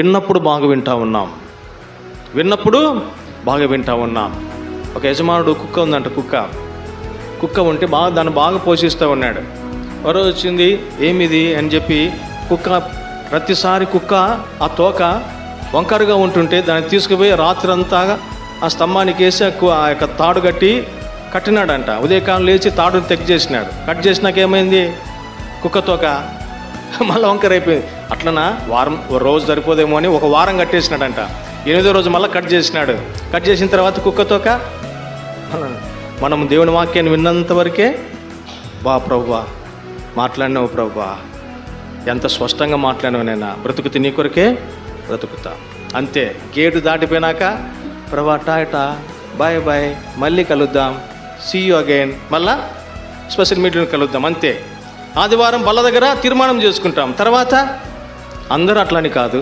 విన్నప్పుడు బాగా వింటా ఉన్నాం. ఒక యజమానుడు కుక్క ఉందంట. కుక్క ఉంటే దాన్ని బాగా పోషిస్తూ ఉన్నాడు. ఒక రోజు వచ్చింది, ఏమిది అని చెప్పి ప్రతిసారి కుక్క ఆ తోక వంకరగా ఉంటుంటే దాన్ని తీసుకుపోయి రాత్రంతా ఆ స్తంభానికి వేసి ఆ యొక్క తాడు కట్టినాడంట. ఉదయకాలం లేచి తాడుని చేసినాడు. కట్ చేసినాక ఏమైంది, కుక్క తోక మళ్ళీ వంకర అయిపోయింది. అట్లనా రోజు సరిపోదేమో అని ఒక వారం కట్టేసినాడంట. 8వ రోజు మళ్ళీ కట్ చేసిన తర్వాత కుక్క తోక. మనం దేవుని వాక్యాన్ని విన్నంత వరకే ప్రభువా మాట్లాడినావు, ప్రభువా ఎంత స్పష్టంగా మాట్లాడినావు, నేను బ్రతుకుతే నీ కొరకే బ్రతుకుతా. అంతే. గేటు దాటిపోయినాక ప్రభువా టాటా బాయ్ బాయ్, మళ్ళీ కలుద్దాం, సీ యూ అగైన్, మళ్ళా స్పెషల్ మీటింగ్లో కలుద్దాం, అంతే. ఆదివారం బల్ల దగ్గర తీర్మానం చేసుకుంటాం. తర్వాత అందరూ అట్లని కాదు.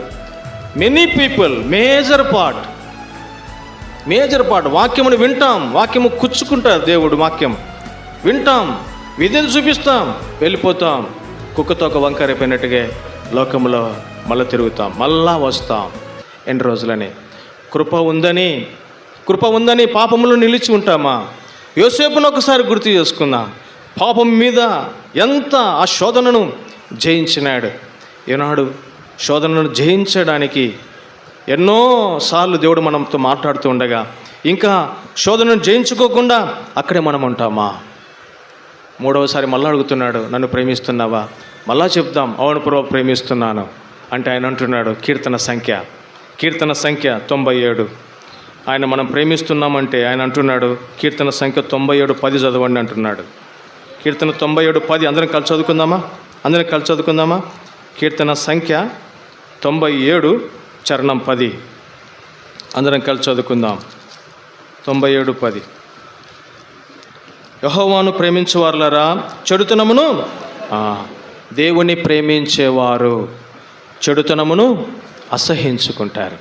మెనీ పీపుల్ మేజర్ పార్ట్ వాక్యమును వింటాం, వాక్యము కూర్చుకుంటారు. దేవుడు వాక్యం వింటాం, విధులు చూపిస్తాం, వెళ్ళిపోతాం. కుక్కతో ఒక వంకరైపోయినట్టుగా లోకంలో మళ్ళీ తిరుగుతాం, మళ్ళా వస్తాం. ఎన్ని రోజులని కృప ఉందని పాపములో నిలిచి ఉంటామా? యోసేపును ఒకసారి గుర్తు చేసుకుందాం. పాపం మీద ఎంత ఆ శోధనను జయించినాడు. ఈనాడు శోధనను జయించడానికి ఎన్నోసార్లు దేవుడు మనతో మాట్లాడుతూ ఉండగా ఇంకా శోధనను జయించుకోకుండా అక్కడే మనం ఉంటామా? 3వసారి మళ్ళీ అడుగుతున్నాడు, నన్ను ప్రేమిస్తున్నావా? మళ్ళా చెప్దాం, అవును ప్రభువా ప్రేమిస్తున్నాను అంటే ఆయన అంటున్నాడు, కీర్తన సంఖ్య 97. ఆయన మనం ప్రేమిస్తున్నామంటే ఆయన అంటున్నాడు, కీర్తన సంఖ్య 97:10 చదవండి అంటున్నాడు. కీర్తన 97:10 అందరం కలిసి చదువుకుందామా? కీర్తన సంఖ్య 97 చరణం 10 అందరం కలిసి చదువుకుందాం. 97:10. యెహోవాను ప్రేమించేవారులారా చెడుతనమును, దేవుని ప్రేమించేవారు చెడుతనమును అసహ్యించుకుంటారు.